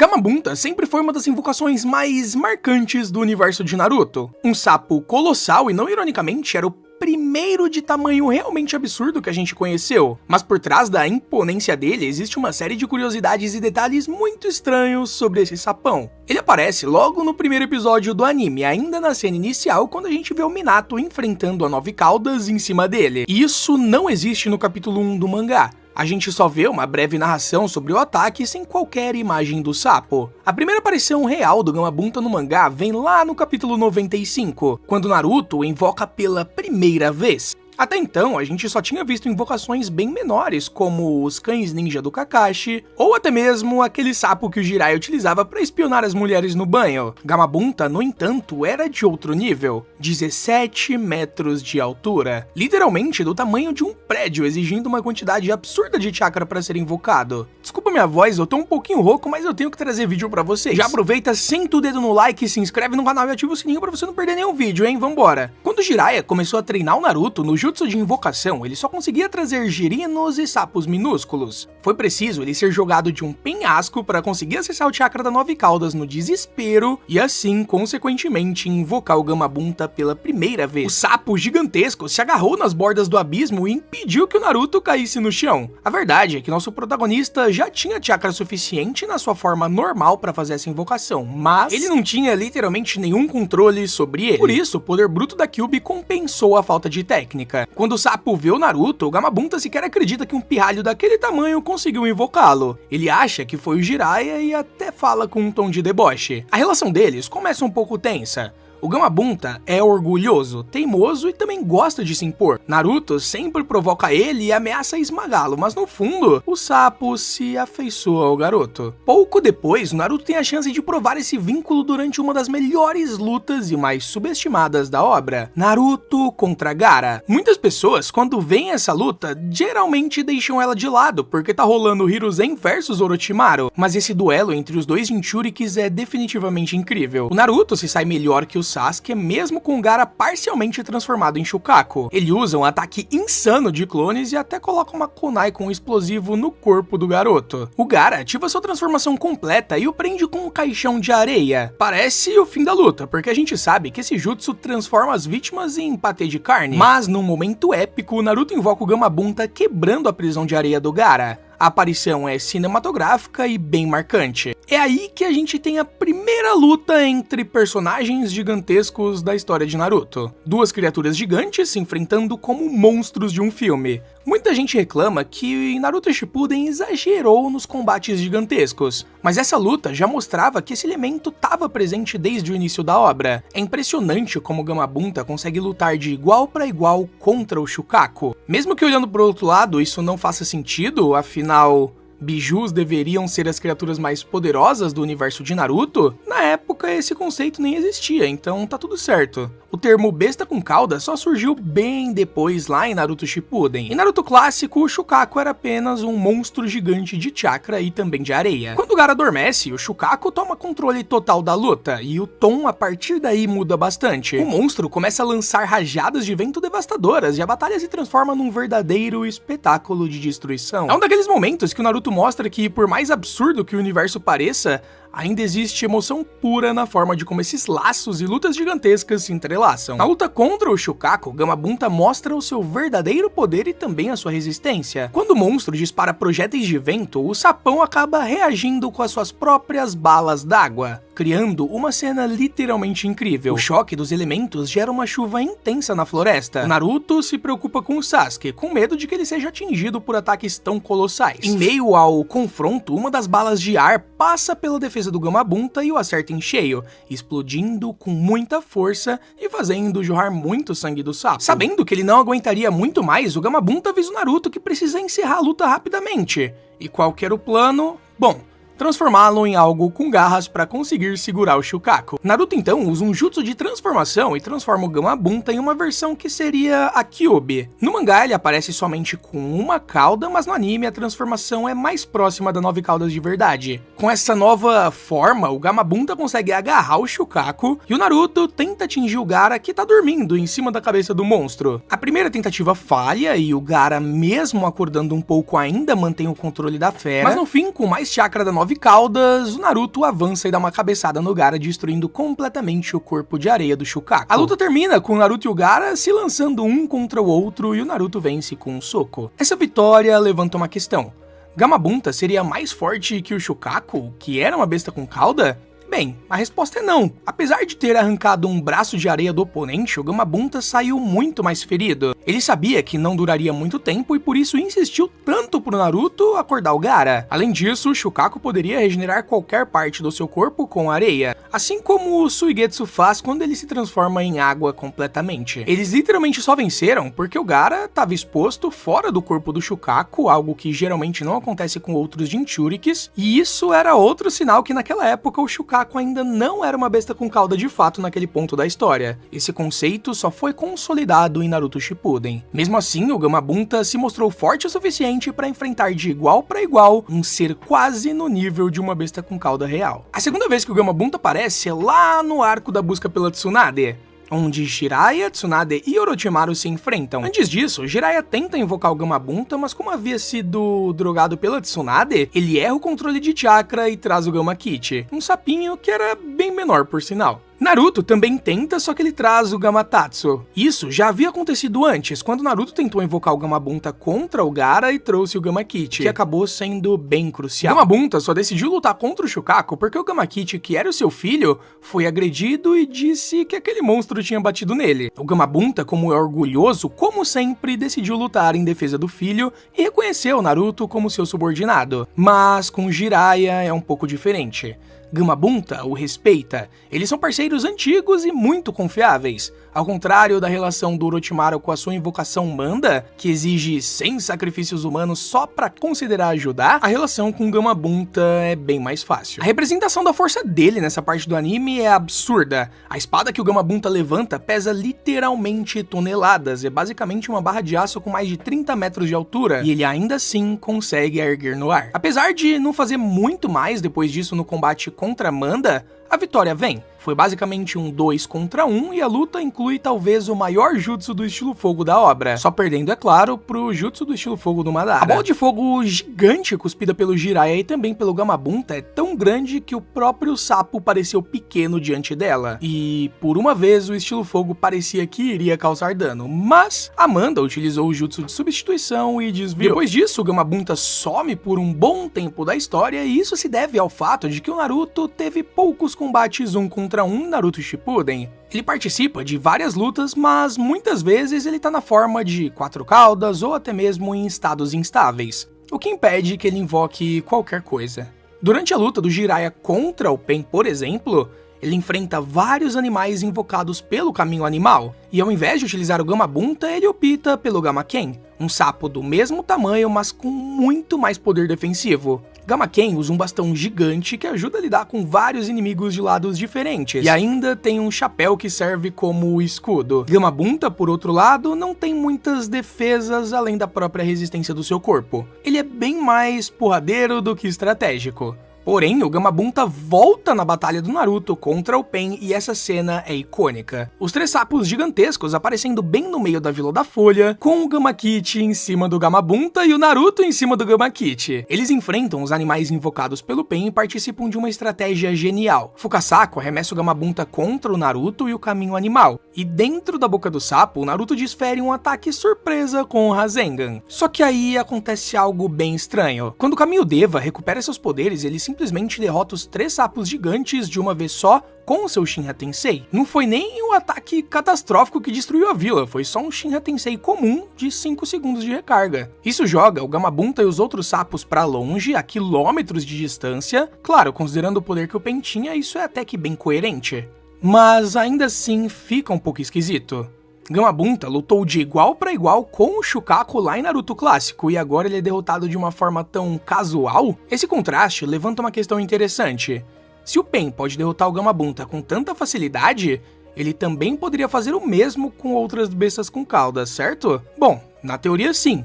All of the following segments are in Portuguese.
Gamabunta sempre foi uma das invocações mais marcantes do universo de Naruto. Um sapo colossal e, não ironicamente, era o primeiro de tamanho realmente absurdo que a gente conheceu, mas por trás da imponência dele existe uma série de curiosidades e detalhes muito estranhos sobre esse sapão. Ele aparece logo no primeiro episódio do anime, ainda na cena inicial, quando a gente vê o Minato enfrentando a Nove Caudas em cima dele. E isso não existe no capítulo 1 do mangá. A gente só vê uma breve narração sobre o ataque sem qualquer imagem do sapo. A primeira aparição real do Gamabunta no mangá vem lá no capítulo 95, quando Naruto o invoca pela primeira vez. Até então, a gente só tinha visto invocações bem menores, como os cães ninja do Kakashi, ou até mesmo aquele sapo que o Jiraiya utilizava para espionar as mulheres no banho. Gamabunta, no entanto, era de outro nível, 17 metros de altura, literalmente do tamanho de um prédio, exigindo uma quantidade absurda de chakra para ser invocado. Desculpa minha voz, eu tô um pouquinho rouco, mas eu tenho que trazer vídeo pra vocês. Já aproveita, senta o dedo no like, se inscreve no canal e ativa o sininho pra você não perder nenhum vídeo, hein? Vambora! Quando o Jiraiya começou a treinar o Naruto no jutsu de invocação, ele só conseguia trazer girinos e sapos minúsculos. Foi preciso ele ser jogado de um penhasco para conseguir acessar o chakra da Nove Caudas no desespero e assim, consequentemente, invocar o Gamabunta pela primeira vez. O sapo gigantesco se agarrou nas bordas do abismo e impediu que o Naruto caísse no chão. A verdade é que nosso protagonista já tinha chakra suficiente na sua forma normal para fazer essa invocação, mas ele não tinha literalmente nenhum controle sobre ele. Por isso, o poder bruto da Kyuubi compensou a falta de técnica. Quando o sapo vê o Naruto, o Gamabunta sequer acredita que um pirralho daquele tamanho conseguiu invocá-lo. Ele acha que foi o Jiraiya e até fala com um tom de deboche. A relação deles começa um pouco tensa. O Gamabunta é orgulhoso, teimoso e também gosta de se impor. Naruto sempre provoca ele e ameaça esmagá-lo, mas no fundo, o sapo se afeiçoa ao garoto. Pouco depois, o Naruto tem a chance de provar esse vínculo durante uma das melhores lutas e mais subestimadas da obra, Naruto contra Gaara. Muitas pessoas, quando veem essa luta, geralmente deixam ela de lado, porque tá rolando Hiruzen versus Orochimaru, mas esse duelo entre os dois Jinchurikis é definitivamente incrível. O Naruto se sai melhor que o Sasuke, mesmo com o Gaara parcialmente transformado em Shukaku. Ele usa um ataque insano de clones e até coloca uma kunai com um explosivo no corpo do garoto. O Gaara ativa sua transformação completa e o prende com um caixão de areia. Parece o fim da luta, porque a gente sabe que esse jutsu transforma as vítimas em patê de carne. Mas num momento épico, o Naruto invoca o Gamabunta quebrando a prisão de areia do Gaara. A aparição é cinematográfica e bem marcante. É aí que a gente tem a primeira luta entre personagens gigantescos da história de Naruto. Duas criaturas gigantes se enfrentando como monstros de um filme. Muita gente reclama que Naruto Shippuden exagerou nos combates gigantescos, mas essa luta já mostrava que esse elemento estava presente desde o início da obra. É impressionante como o Gamabunta consegue lutar de igual para igual contra o Shukaku. Mesmo que olhando pro outro lado isso não faça sentido, afinal, bijus deveriam ser as criaturas mais poderosas do universo de Naruto, na época esse conceito nem existia, então tá tudo certo. O termo besta com cauda só surgiu bem depois lá em Naruto Shippuden. Em Naruto clássico, o Shukaku era apenas um monstro gigante de chakra e também de areia. Quando o Gaara adormece, o Shukaku toma controle total da luta, e o tom a partir daí muda bastante. O monstro começa a lançar rajadas de vento devastadoras e a batalha se transforma num verdadeiro espetáculo de destruição. É um daqueles momentos que o Naruto mostra que, por mais absurdo que o universo pareça, ainda existe emoção pura na forma de como esses laços e lutas gigantescas se entrelaçam. Na luta contra o Shukaku, Gamabunta mostra o seu verdadeiro poder e também a sua resistência. Quando o monstro dispara projéteis de vento, o sapão acaba reagindo com as suas próprias balas d'água, criando uma cena literalmente incrível. O choque dos elementos gera uma chuva intensa na floresta. O Naruto se preocupa com o Sasuke, com medo de que ele seja atingido por ataques tão colossais. Em meio ao confronto, uma das balas de ar passa pela defesa do Gamabunta e o acerta em cheio, explodindo com muita força e fazendo jorrar muito sangue do sapo. Sabendo que ele não aguentaria muito mais, o Gamabunta avisa o Naruto que precisa encerrar a luta rapidamente. E qual que era o plano? Bom, transformá-lo em algo com garras para conseguir segurar o Shukaku. Naruto então usa um jutsu de transformação e transforma o Gamabunta em uma versão que seria a Kyuubi. No mangá ele aparece somente com uma cauda, mas no anime a transformação é mais próxima da Nove Caudas de verdade. Com essa nova forma, o Gamabunta consegue agarrar o Shukaku e o Naruto tenta atingir o Gaara, que tá dormindo em cima da cabeça do monstro. A primeira tentativa falha e o Gaara, mesmo acordando um pouco, ainda mantém o controle da fera, mas no fim, com mais chakra da Nove 9 caudas, o Naruto avança e dá uma cabeçada no Gaara, destruindo completamente o corpo de areia do Shukaku. A luta termina com o Naruto e o Gaara se lançando um contra o outro e o Naruto vence com um soco. Essa vitória levanta uma questão. Gamabunta seria mais forte que o Shukaku, que era uma besta com cauda? Bem, a resposta é não. Apesar de ter arrancado um braço de areia do oponente, o Gamabunta saiu muito mais ferido. Ele sabia que não duraria muito tempo e por isso insistiu tanto pro Naruto acordar o Gaara. Além disso, o Shukaku poderia regenerar qualquer parte do seu corpo com areia, assim como o Suigetsu faz quando ele se transforma em água completamente. Eles literalmente só venceram porque o Gaara estava exposto fora do corpo do Shukaku, algo que geralmente não acontece com outros Jinchurikis, e isso era outro sinal que naquela época o Shukaku ainda não era uma besta com cauda de fato naquele ponto da história. Esse conceito só foi consolidado em Naruto Shippuden. Mesmo assim, o Gamabunta se mostrou forte o suficiente para enfrentar de igual para igual um ser quase no nível de uma besta com cauda real. A segunda vez que o Gamabunta aparece é lá no arco da busca pela Tsunade, onde Jiraiya, Tsunade e Orochimaru se enfrentam. Antes disso, Jiraiya tenta invocar o Gamabunta, mas como havia sido drogado pela Tsunade, ele erra o controle de chakra e traz o Gamakichi, um sapinho que era bem menor por sinal. Naruto também tenta, só que ele traz o Gamatatsu. Isso já havia acontecido antes, quando Naruto tentou invocar o Gamabunta contra o Gaara e trouxe o Gamakichi, que acabou sendo bem crucial. O Gamabunta só decidiu lutar contra o Shukaku porque o Gamakichi, que era o seu filho, foi agredido e disse que aquele monstro tinha batido nele. O Gamabunta, como é orgulhoso, como sempre, decidiu lutar em defesa do filho e reconheceu Naruto como seu subordinado. Mas com Jiraiya é um pouco diferente. Gamabunta o respeita, eles são parceiros antigos e muito confiáveis. Ao contrário da relação do Orochimaru com a sua invocação Manda, que exige 100 sacrifícios humanos só pra considerar ajudar, a relação com Gamabunta é bem mais fácil. A representação da força dele nessa parte do anime é absurda. A espada que o Gamabunta levanta pesa literalmente toneladas, é basicamente uma barra de aço com mais de 30 metros de altura, e ele ainda assim consegue a erguer no ar. Apesar de não fazer muito mais depois disso no combate contra Manda, a vitória vem. Foi basicamente um 2 contra 1 e a luta inclui talvez o maior jutsu do estilo fogo da obra, só perdendo, é claro, pro jutsu do estilo fogo do Madara. A bola de fogo gigante cuspida pelo Jiraiya e também pelo Gamabunta é tão grande que o próprio sapo pareceu pequeno diante dela, e por uma vez o estilo fogo parecia que iria causar dano, mas Amanda utilizou o jutsu de substituição e desviou. Depois disso, o Gamabunta some por um bom tempo da história e isso se deve ao fato de que o Naruto teve poucos combates contra em Naruto Shippuden. Ele participa de várias lutas, mas muitas vezes ele tá na forma de 4 caudas ou até mesmo em estados instáveis, o que impede que ele invoque qualquer coisa. Durante a luta do Jiraiya contra o Pen, por exemplo, ele enfrenta vários animais invocados pelo caminho animal, e ao invés de utilizar o Gamabunta, ele opta pelo Gamaken, um sapo do mesmo tamanho, mas com muito mais poder defensivo. Gamaken usa um bastão gigante que ajuda a lidar com vários inimigos de lados diferentes, e ainda tem um chapéu que serve como escudo. Gamabunta, por outro lado, não tem muitas defesas além da própria resistência do seu corpo. Ele é bem mais porradeiro do que estratégico. Porém, o Gamabunta volta na batalha do Naruto contra o Pen e essa cena é icônica. Os 3 sapos gigantescos aparecendo bem no meio da Vila da Folha, com o Gamakichi em cima do Gamabunta e o Naruto em cima do Gamakichi. Eles enfrentam os animais invocados pelo Pen e participam de uma estratégia genial. Fukasaku arremessa o Gamabunta contra o Naruto e o caminho animal, e dentro da boca do sapo, o Naruto desfere um ataque surpresa com o Rasengan. Só que aí acontece algo bem estranho. Quando o caminho Deva recupera seus poderes, ele simplesmente derrota os 3 sapos gigantes de uma vez só com o seu Shinra Tensei. Não foi nem um ataque catastrófico que destruiu a vila, foi só um Shinra Tensei comum de 5 segundos de recarga. Isso joga o Gamabunta e os outros sapos pra longe, a quilômetros de distância. Claro, considerando o poder que o Pen tinha, isso é até que bem coerente. Mas ainda assim fica um pouco esquisito. Gamabunta lutou de igual para igual com o Shukaku lá em Naruto clássico, e agora ele é derrotado de uma forma tão casual? Esse contraste levanta uma questão interessante. Se o Pen pode derrotar o Gamabunta com tanta facilidade, ele também poderia fazer o mesmo com outras bestas com caudas, certo? Bom, na teoria sim.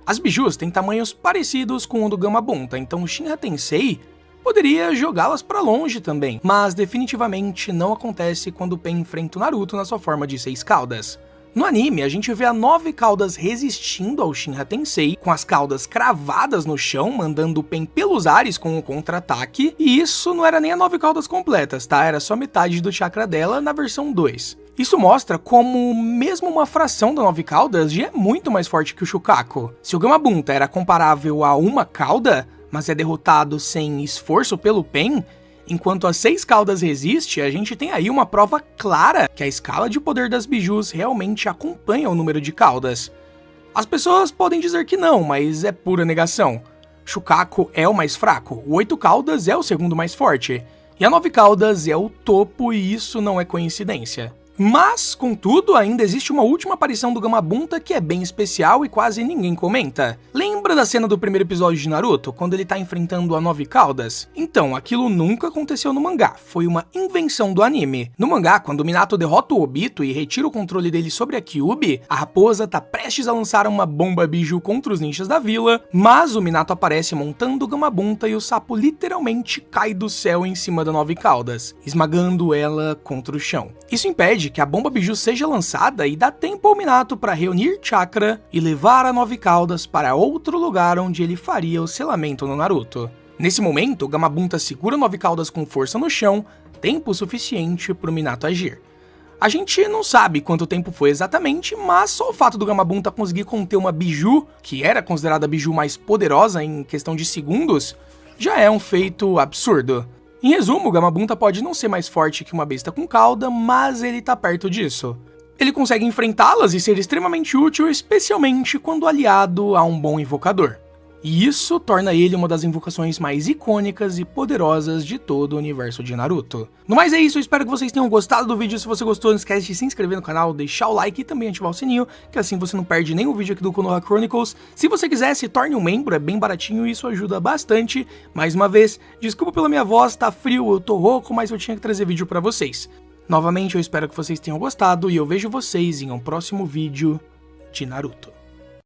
As bijus têm tamanhos parecidos com o do Gamabunta, então o Shinra Tensei poderia jogá-las pra longe também, mas definitivamente não acontece quando o Pen enfrenta o Naruto na sua forma de 6 caudas. No anime, a gente vê a 9 caudas resistindo ao Shinra Tensei, com as caudas cravadas no chão, mandando o Pen pelos ares com o contra-ataque, e isso não era nem a 9 caudas completas, tá? Era só metade do chakra dela na versão 2. Isso mostra como mesmo uma fração da 9 caudas já é muito mais forte que o Shukaku. Se o Gamabunta era comparável a uma cauda, mas é derrotado sem esforço pelo Pen, enquanto as 6 caudas resiste, a gente tem aí uma prova clara que a escala de poder das bijus realmente acompanha o número de caudas. As pessoas podem dizer que não, mas é pura negação. Shukaku é o mais fraco, o 8 caudas é o segundo mais forte, e a 9 caudas é o topo, e isso não é coincidência. Mas, contudo, ainda existe uma última aparição do Gamabunta que é bem especial e quase ninguém comenta. Lembra da cena do primeiro episódio de Naruto, quando ele tá enfrentando a 9 caudas? Então, aquilo nunca aconteceu no mangá, foi uma invenção do anime. No mangá, quando o Minato derrota o Obito e retira o controle dele sobre a Kyuubi, a raposa tá prestes a lançar uma bomba biju contra os ninjas da vila, mas o Minato aparece montando o Gamabunta e o sapo literalmente cai do céu em cima da 9 caudas, esmagando ela contra o chão. Isso impede que a bomba biju seja lançada e dá tempo ao Minato para reunir chakra e levar a 9 caudas para outro lugar onde ele faria o selamento no Naruto. Nesse momento, o Gamabunta segura 9 caudas com força no chão, tempo suficiente para o Minato agir. A gente não sabe quanto tempo foi exatamente, mas só o fato do Gamabunta conseguir conter uma biju, que era considerada a biju mais poderosa em questão de segundos, já é um feito absurdo. Em resumo, o Gamabunta pode não ser mais forte que uma besta com cauda, mas ele tá perto disso. Ele consegue enfrentá-las e ser extremamente útil, especialmente quando aliado a um bom invocador. E isso torna ele uma das invocações mais icônicas e poderosas de todo o universo de Naruto. No mais é isso, eu espero que vocês tenham gostado do vídeo. Se você gostou, não esquece de se inscrever no canal, deixar o like e também ativar o sininho, que assim você não perde nenhum vídeo aqui do Konoha Chronicles. Se você quiser, se torne um membro, é bem baratinho e isso ajuda bastante. Mais uma vez, desculpa pela minha voz, tá frio, eu tô rouco, mas eu tinha que trazer vídeo pra vocês. Novamente, eu espero que vocês tenham gostado e eu vejo vocês em um próximo vídeo de Naruto.